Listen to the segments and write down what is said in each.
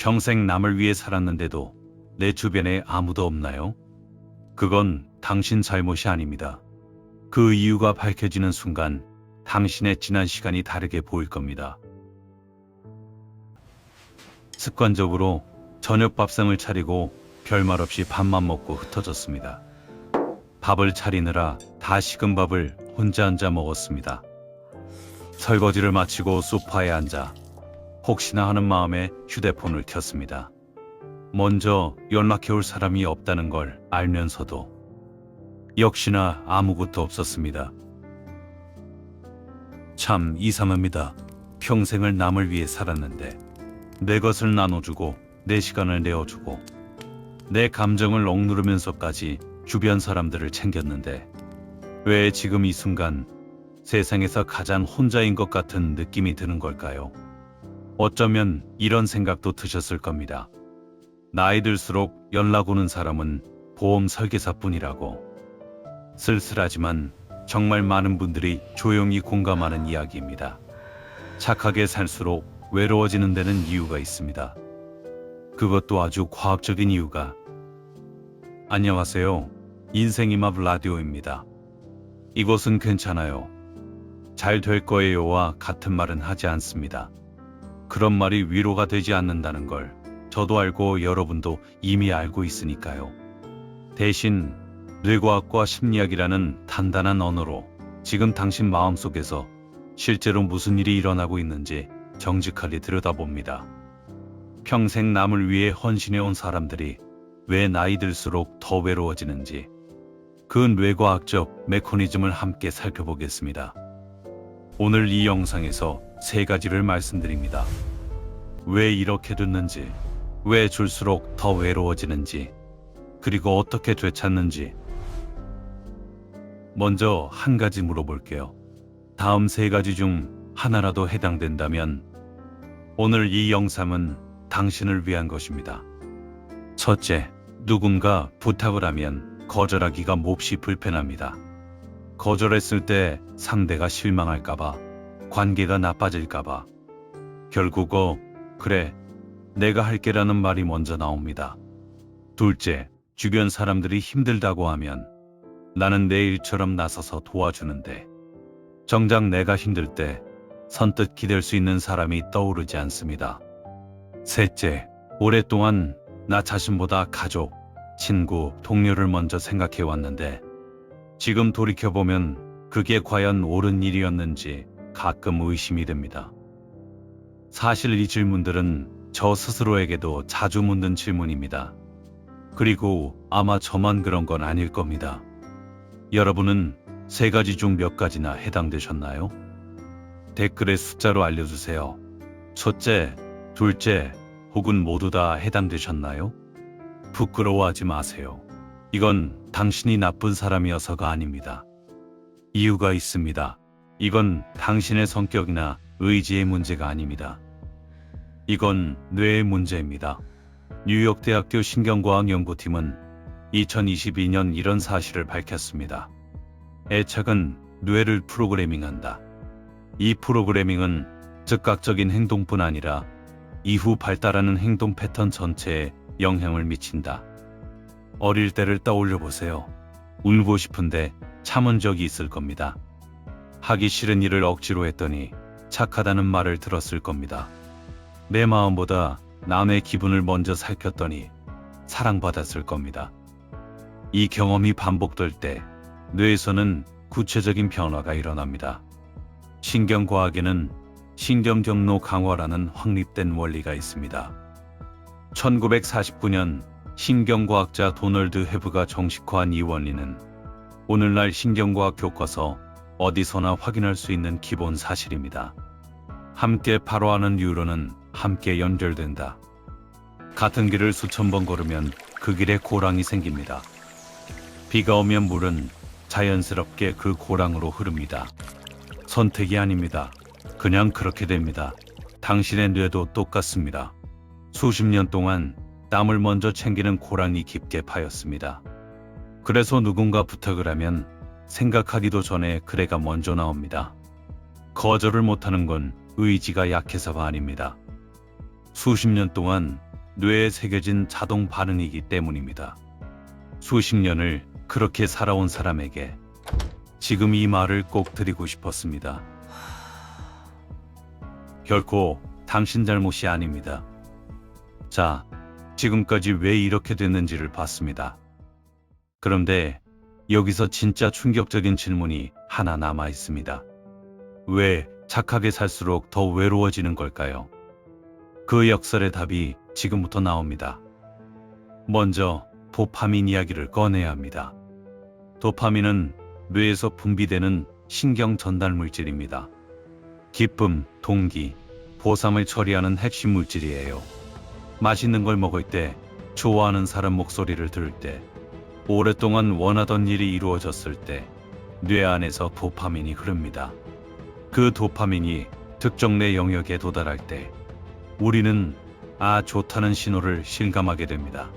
평생 남을 위해 살았는데도 내 주변에 아무도 없나요? 그건 당신 잘못이 아닙니다. 그 이유가 밝혀지는 순간 당신의 지난 시간이 다르게 보일 겁니다. 습관적으로 저녁 밥상을 차리고 별말 없이 밥만 먹고 흩어졌습니다. 밥을 차리느라 다 식은 밥을 혼자 앉아 먹었습니다. 설거지를 마치고 소파에 앉아 혹시나 하는 마음에 휴대폰을 켰습니다. 먼저 연락해올 사람이 없다는 걸 알면서도 역시나 아무것도 없었습니다. 참 이상합니다. 평생을 남을 위해 살았는데 내 것을 나눠주고 내 시간을 내어주고 내 감정을 억누르면서까지 주변 사람들을 챙겼는데 왜 지금 이 순간 세상에서 가장 혼자인 것 같은 느낌이 드는 걸까요? 어쩌면 이런 생각도 드셨을 겁니다. 나이 들수록 연락 오는 사람은 보험 설계사뿐이라고. 쓸쓸하지만 정말 많은 분들이 조용히 공감하는 이야기입니다. 착하게 살수록 외로워지는 데는 이유가 있습니다. 그것도 아주 과학적인 이유가. 안녕하세요. 인생이맘 라디오입니다. 이곳은 괜찮아요. 잘 될 거예요와 같은 말은 하지 않습니다. 그런 말이 위로가 되지 않는다는 걸 저도 알고 여러분도 이미 알고 있으니까요. 대신 뇌과학과 심리학이라는 단단한 언어로 지금 당신 마음속에서 실제로 무슨 일이 일어나고 있는지 정직하게 들여다봅니다. 평생 남을 위해 헌신해온 사람들이 왜 나이 들수록 더 외로워지는지 그 뇌과학적 메커니즘을 함께 살펴보겠습니다. 오늘 이 영상에서 3가지를 말씀드립니다. 왜 이렇게 됐는지, 왜 줄수록 더 외로워지는지, 그리고 어떻게 되찾는지. 먼저 한 가지 물어볼게요. 다음 3가지 중 하나라도 해당된다면 오늘 이 영상은 당신을 위한 것입니다. 첫째, 누군가 부탁을 하면 거절하기가 몹시 불편합니다. 거절했을 때 상대가 실망할까봐, 관계가 나빠질까봐, 결국 그래, 내가 할게라는 말이 먼저 나옵니다. 둘째, 주변 사람들이 힘들다고 하면 나는 내 일처럼 나서서 도와주는데 정작 내가 힘들 때 선뜻 기댈 수 있는 사람이 떠오르지 않습니다. 셋째, 오랫동안 나 자신보다 가족, 친구, 동료를 먼저 생각해 왔는데 지금 돌이켜보면 그게 과연 옳은 일이었는지 가끔 의심이 됩니다. 사실 이 질문들은 저 스스로에게도 자주 묻는 질문입니다. 그리고 아마 저만 그런 건 아닐 겁니다. 여러분은 3가지 중 몇 가지나 해당되셨나요? 댓글에 숫자로 알려주세요. 첫째, 둘째, 혹은 모두 다 해당되셨나요? 부끄러워하지 마세요. 이건 당신이 나쁜 사람이어서가 아닙니다. 이유가 있습니다. 이건 당신의 성격이나 의지의 문제가 아닙니다. 이건 뇌의 문제입니다. 뉴욕대학교 신경과학연구팀은 2022년 이런 사실을 밝혔습니다. 애착은 뇌를 프로그래밍한다. 이 프로그래밍은 즉각적인 행동뿐 아니라 이후 발달하는 행동 패턴 전체에 영향을 미친다. 어릴 때를 떠올려 보세요. 울고 싶은데 참은 적이 있을 겁니다. 하기 싫은 일을 억지로 했더니 착하다는 말을 들었을 겁니다. 내 마음보다 남의 기분을 먼저 살폈더니 사랑받았을 겁니다. 이 경험이 반복될 때 뇌에서는 구체적인 변화가 일어납니다. 신경과학에는 신경경로 강화라는 확립된 원리가 있습니다. 1949년 신경과학자 도널드 헤브가 정식화한 이 원리는 오늘날 신경과학 교과서 어디서나 확인할 수 있는 기본 사실입니다. 함께 바로하는 뉴런은 함께 연결된다. 같은 길을 수천 번 걸으면 그 길에 고랑이 생깁니다. 비가 오면 물은 자연스럽게 그 고랑으로 흐릅니다. 선택이 아닙니다. 그냥 그렇게 됩니다. 당신의 뇌도 똑같습니다. 수십 년 동안 땀을 먼저 챙기는 고랑이 깊게 파였습니다. 그래서 누군가 부탁을 하면 생각하기도 전에 그래가 먼저 나옵니다. 거절을 못하는 건 의지가 약해서가 아닙니다. 수십 년 동안 뇌에 새겨진 자동 반응이기 때문입니다. 수십 년을 그렇게 살아온 사람에게 지금 이 말을 꼭 드리고 싶었습니다. 결코 당신 잘못이 아닙니다. 자, 지금까지 왜 이렇게 됐는지를 봤습니다. 그런데 여기서 진짜 충격적인 질문이 하나 남아 있습니다. 왜 착하게 살수록 더 외로워지는 걸까요? 그 역설의 답이 지금부터 나옵니다. 먼저 도파민 이야기를 꺼내야 합니다. 도파민은 뇌에서 분비되는 신경 전달 물질입니다. 기쁨, 동기, 보상을 처리하는 핵심 물질이에요. 맛있는 걸 먹을 때, 좋아하는 사람 목소리를 들을 때, 오랫동안 원하던 일이 이루어졌을 때, 뇌 안에서 도파민이 흐릅니다. 그 도파민이 특정 뇌 영역에 도달할 때, 우리는 좋다는 신호를 실감하게 됩니다.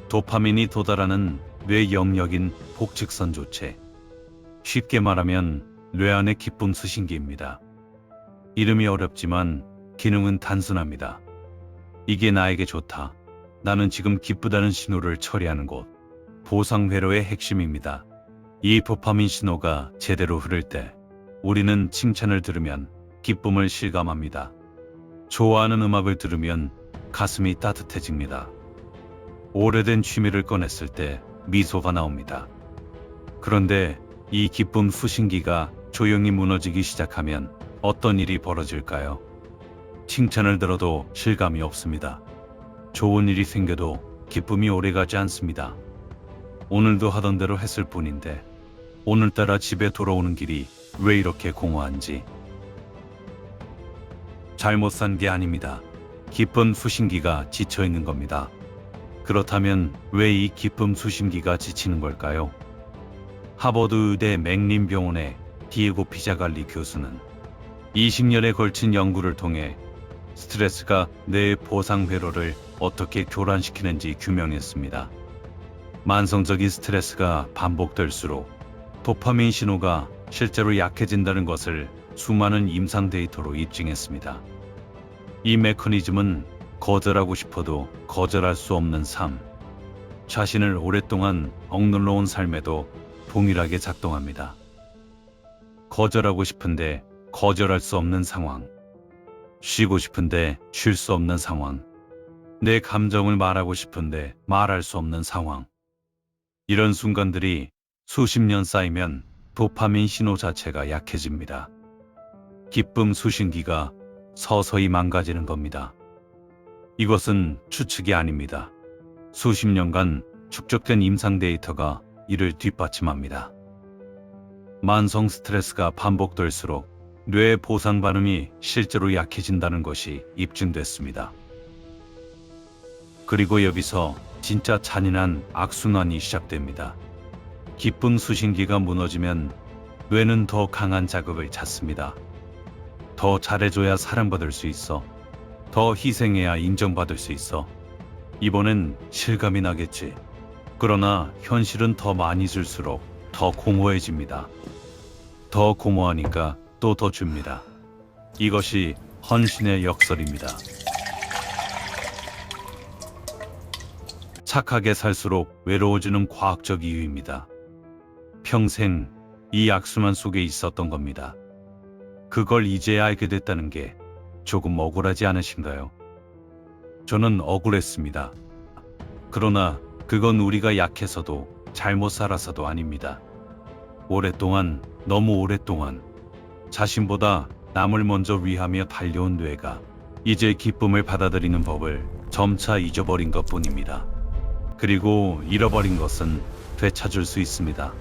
도파민이 도달하는 뇌 영역인 복직선 조체. 쉽게 말하면 뇌 안의 기쁨 수신기입니다. 이름이 어렵지만 기능은 단순합니다. 이게 나에게 좋다. 나는 지금 기쁘다는 신호를 처리하는 곳. 보상 회로의 핵심입니다. 이 도파민 신호가 제대로 흐를 때 우리는 칭찬을 들으면 기쁨을 실감합니다. 좋아하는 음악을 들으면 가슴이 따뜻해집니다. 오래된 취미를 꺼냈을 때 미소가 나옵니다. 그런데 이 기쁨 수신기가 조용히 무너지기 시작하면 어떤 일이 벌어질까요? 칭찬을 들어도 실감이 없습니다. 좋은 일이 생겨도 기쁨이 오래가지 않습니다. 오늘도 하던 대로 했을 뿐인데 오늘따라 집에 돌아오는 길이 왜 이렇게 공허한지. 잘못 산 게 아닙니다. 기쁨 수신기가 지쳐 있는 겁니다. 그렇다면 왜 이 기쁨 수신기가 지치는 걸까요? 하버드 의대 맥린 병원의 디에고 피자갈리 교수는 20년에 걸친 연구를 통해 스트레스가 뇌의 보상 회로를 어떻게 교란시키는지 규명했습니다. 만성적인 스트레스가 반복될수록 도파민 신호가 실제로 약해진다는 것을 수많은 임상 데이터로 입증했습니다. 이 메커니즘은 거절하고 싶어도 거절할 수 없는 삶, 자신을 오랫동안 억눌러 온 삶에도 동일하게 작동합니다. 거절하고 싶은데 거절할 수 없는 상황, 쉬고 싶은데 쉴 수 없는 상황, 내 감정을 말하고 싶은데 말할 수 없는 상황. 이런 순간들이 수십 년 쌓이면 도파민 신호 자체가 약해집니다. 기쁨 수신기가 서서히 망가지는 겁니다. 이것은 추측이 아닙니다. 수십 년간 축적된 임상 데이터가 이를 뒷받침합니다. 만성 스트레스가 반복될수록 뇌의 보상 반응이 실제로 약해진다는 것이 입증됐습니다. 그리고 여기서 진짜 잔인한 악순환이 시작됩니다. 기쁨 수신기가 무너지면 뇌는 더 강한 자극을 찾습니다. 더 잘해줘야 사랑받을 수 있어. 더 희생해야 인정받을 수 있어. 이번엔 실감이 나겠지. 그러나 현실은 더 많이 줄수록 더 공허해집니다. 더 공허하니까 또 더 줍니다. 이것이 헌신의 역설입니다. 착하게 살수록 외로워지는 과학적 이유입니다. 평생 이 악순환 속에 있었던 겁니다. 그걸 이제야 알게 됐다는 게 조금 억울하지 않으신가요? 저는 억울했습니다. 그러나 그건 우리가 약해서도 잘못 살아서도 아닙니다. 오랫동안, 너무 오랫동안 자신보다 남을 먼저 위하며 달려온 뇌가 이제 기쁨을 받아들이는 법을 점차 잊어버린 것뿐입니다. 그리고 잃어버린 것은 되찾을 수 있습니다.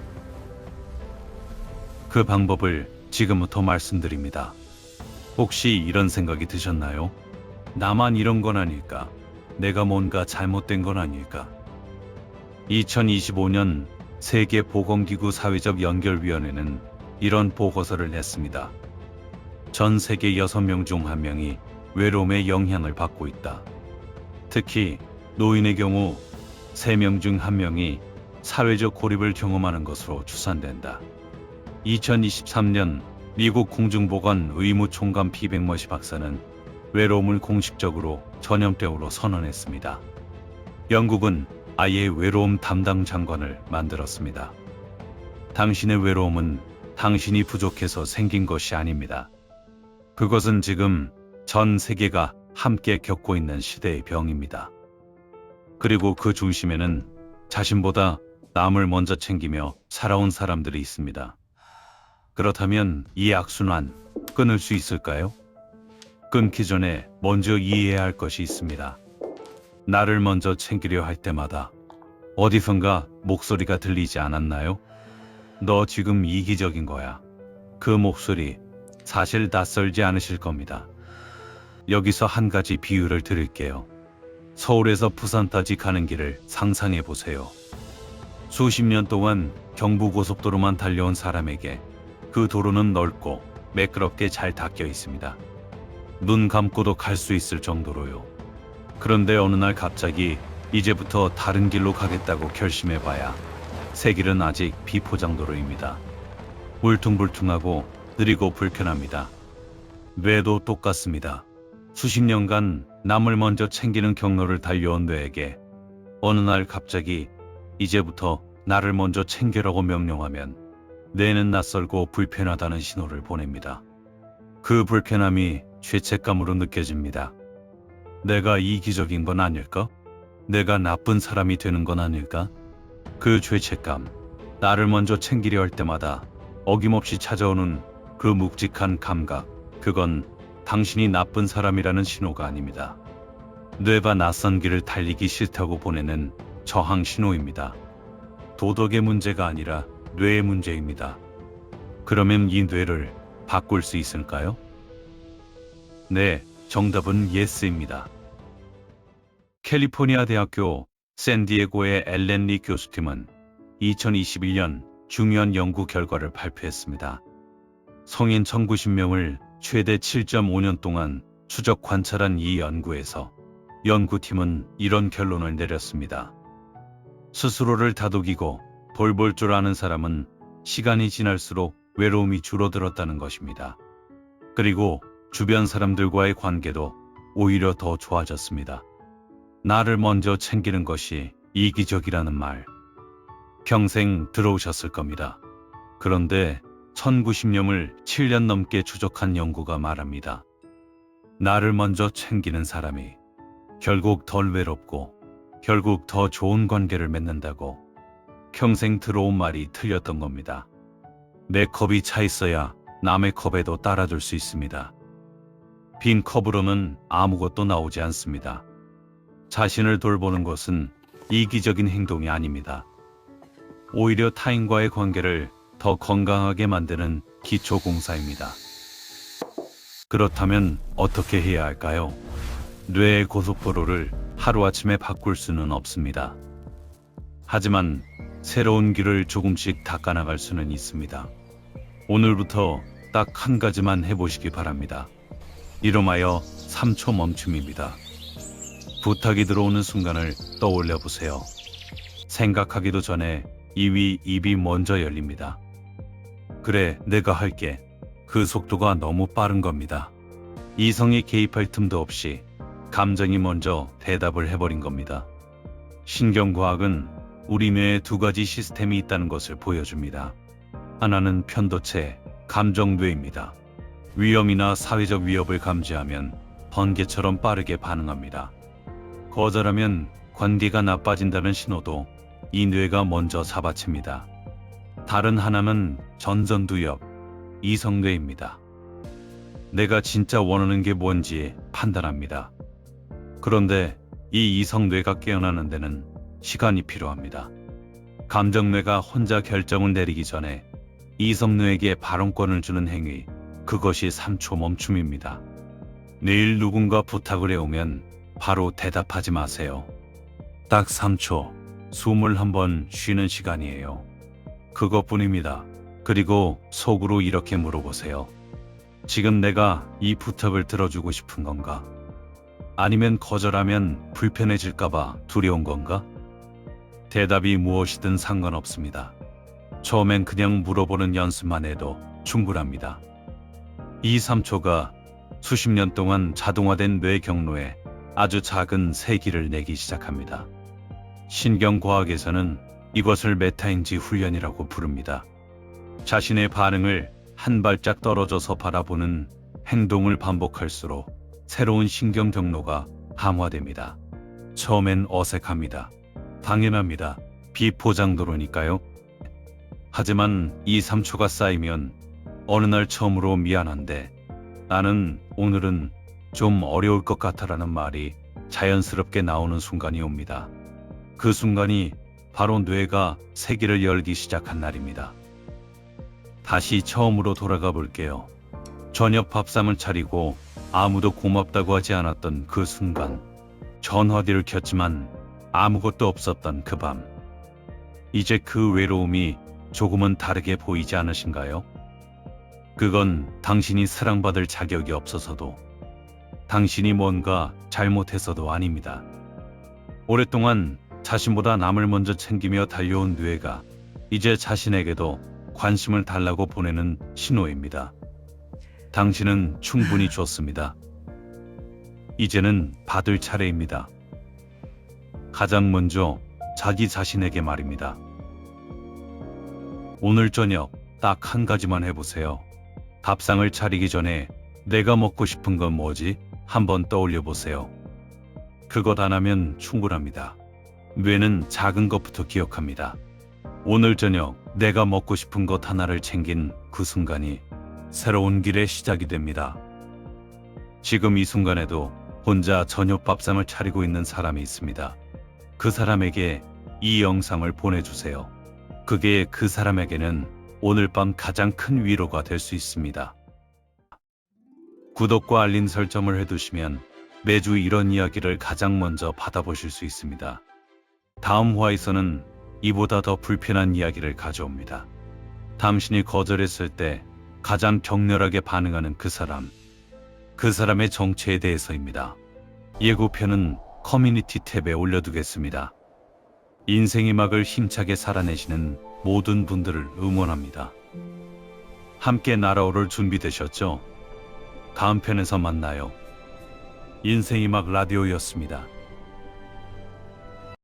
그 방법을 지금부터 말씀드립니다. 혹시 이런 생각이 드셨나요? 나만 이런 건 아닐까? 내가 뭔가 잘못된 건 아닐까? 2025년 세계보건기구 사회적 연결위원회는 이런 보고서를 냈습니다. 전 세계 6명 중 1명이 외로움의 영향을 받고 있다. 특히 노인의 경우 3명 중 1명이 사회적 고립을 경험하는 것으로 추산된다. 2023년 미국 공중보건 의무총관 피백머시 박사는 외로움을 공식적으로 전염병으로 선언했습니다. 영국은 아예 외로움 담당 장관을 만들었습니다. 당신의 외로움은 당신이 부족해서 생긴 것이 아닙니다. 그것은 지금 전 세계가 함께 겪고 있는 시대의 병입니다. 그리고 그 중심에는 자신보다 남을 먼저 챙기며 살아온 사람들이 있습니다. 그렇다면 이 악순환 끊을 수 있을까요? 끊기 전에 먼저 이해해야 할 것이 있습니다. 나를 먼저 챙기려 할 때마다 어디선가 목소리가 들리지 않았나요? 너 지금 이기적인 거야. 그 목소리 사실 낯설지 않으실 겁니다. 여기서 한 가지 비유를 드릴게요. 서울에서 부산까지 가는 길을 상상해 보세요. 수십 년 동안 경부고속도로만 달려온 사람에게 그 도로는 넓고 매끄럽게 잘 닦여 있습니다. 눈 감고도 갈 수 있을 정도로요. 그런데 어느 날 갑자기 이제부터 다른 길로 가겠다고 결심해봐야 새 길은 아직 비포장도로입니다. 울퉁불퉁하고 느리고 불편합니다. 뇌도 똑같습니다. 수십 년간 남을 먼저 챙기는 경로를 달려온 뇌에게 어느 날 갑자기 이제부터 나를 먼저 챙겨라고 명령하면 뇌는 낯설고 불편하다는 신호를 보냅니다. 그 불편함이 죄책감으로 느껴집니다. 내가 이기적인 건 아닐까? 내가 나쁜 사람이 되는 건 아닐까? 그 죄책감, 나를 먼저 챙기려 할 때마다 어김없이 찾아오는 그 묵직한 감각, 그건 당신이 나쁜 사람이라는 신호가 아닙니다. 뇌가 낯선 길을 달리기 싫다고 보내는 저항 신호입니다. 도덕의 문제가 아니라 뇌의 문제입니다. 그러면 이 뇌를 바꿀 수 있을까요? 네, 정답은 예스입니다. 캘리포니아 대학교 샌디에고의 엘렌 리 교수팀은 2021년 중요한 연구 결과를 발표했습니다. 성인 1,090명을 최대 7.5년 동안 추적 관찰한 이 연구에서 연구팀은 이런 결론을 내렸습니다. 스스로를 다독이고 돌볼 줄 아는 사람은 시간이 지날수록 외로움이 줄어들었다는 것입니다. 그리고 주변 사람들과의 관계도 오히려 더 좋아졌습니다. 나를 먼저 챙기는 것이 이기적이라는 말, 평생 들어오셨을 겁니다. 그런데 1,090년을 7년 넘게 추적한 연구가 말합니다. 나를 먼저 챙기는 사람이 결국 덜 외롭고 결국 더 좋은 관계를 맺는다고 평생 들어온 말이 틀렸던 겁니다. 내 컵이 차 있어야 남의 컵에도 따라줄 수 있습니다. 빈 컵으로는 아무것도 나오지 않습니다. 자신을 돌보는 것은 이기적인 행동이 아닙니다. 오히려 타인과의 관계를 더 건강하게 만드는 기초공사입니다. 그렇다면 어떻게 해야 할까요? 뇌의 고속도로를 하루아침에 바꿀 수는 없습니다. 하지만 새로운 길을 조금씩 닦아나갈 수는 있습니다. 오늘부터 딱 한 가지만 해보시기 바랍니다. 이름하여 3초 멈춤입니다. 부탁이 들어오는 순간을 떠올려 보세요. 생각하기도 전에 입이 먼저 열립니다. 그래, 내가 할게. 그 속도가 너무 빠른 겁니다. 이성이 개입할 틈도 없이 감정이 먼저 대답을 해버린 겁니다. 신경과학은 우리 뇌에 두 가지 시스템이 있다는 것을 보여줍니다. 하나는 편도체, 감정뇌입니다. 위험이나 사회적 위협을 감지하면 번개처럼 빠르게 반응합니다. 거절하면 관계가 나빠진다는 신호도 이 뇌가 먼저 잡아챕니다. 다른 하나는 전전두엽, 이성뇌입니다. 내가 진짜 원하는 게 뭔지 판단합니다. 그런데 이 이성뇌가 깨어나는 데는 시간이 필요합니다. 감정뇌가 혼자 결정을 내리기 전에 이성뇌에게 발언권을 주는 행위, 그것이 3초 멈춤입니다. 내일 누군가 부탁을 해오면 바로 대답하지 마세요. 딱 3초, 숨을 한번 쉬는 시간이에요. 그것뿐입니다. 그리고 속으로 이렇게 물어보세요. 지금 내가 이 부탁을 들어주고 싶은 건가? 아니면 거절하면 불편해질까봐 두려운 건가? 대답이 무엇이든 상관없습니다. 처음엔 그냥 물어보는 연습만 해도 충분합니다. 이 3초가 수십 년 동안 자동화된 뇌 경로에 아주 작은 세기를 내기 시작합니다. 신경과학에서는 이것을 메타인지 훈련이라고 부릅니다. 자신의 반응을 한 발짝 떨어져서 바라보는 행동을 반복할수록 새로운 신경 경로가 함화됩니다. 처음엔 어색합니다. 당연합니다. 비포장도로니까요. 하지만 2, 3초가 쌓이면 어느 날 처음으로 미안한데 나는 오늘은 좀 어려울 것 같아라는 말이 자연스럽게 나오는 순간이 옵니다. 그 순간이 바로 뇌가 세기를 열기 시작한 날입니다. 다시 처음으로 돌아가 볼게요. 저녁 밥상을 차리고 아무도 고맙다고 하지 않았던 그 순간, 전화기를 켰지만 아무것도 없었던 그 밤. 이제 그 외로움이 조금은 다르게 보이지 않으신가요? 그건 당신이 사랑받을 자격이 없어서도, 당신이 뭔가 잘못해서도 아닙니다. 오랫동안 자신보다 남을 먼저 챙기며 달려온 뇌가 이제 자신에게도 관심을 달라고 보내는 신호입니다. 당신은 충분히 줬습니다. 이제는 받을 차례입니다. 가장 먼저 자기 자신에게 말입니다. 오늘 저녁 딱 한 가지만 해보세요. 밥상을 차리기 전에 내가 먹고 싶은 건 뭐지? 한번 떠올려 보세요. 그것 하나면 충분합니다. 뇌는 작은 것부터 기억합니다. 오늘 저녁 내가 먹고 싶은 것 하나를 챙긴 그 순간이 새로운 길의 시작이 됩니다. 지금 이 순간에도 혼자 저녁 밥상을 차리고 있는 사람이 있습니다. 그 사람에게 이 영상을 보내주세요. 그게 그 사람에게는 오늘 밤 가장 큰 위로가 될 수 있습니다. 구독과 알림 설정을 해두시면 매주 이런 이야기를 가장 먼저 받아보실 수 있습니다. 다음 화에서는 이보다 더 불편한 이야기를 가져옵니다. 당신이 거절했을 때 가장 격렬하게 반응하는 그 사람, 그 사람의 정체에 대해서입니다. 예고편은 커뮤니티 탭에 올려두겠습니다. 인생의 막을 힘차게 살아내시는 모든 분들을 응원합니다. 함께 날아오를 준비되셨죠? 다음 편에서 만나요. 인생의 막 라디오였습니다.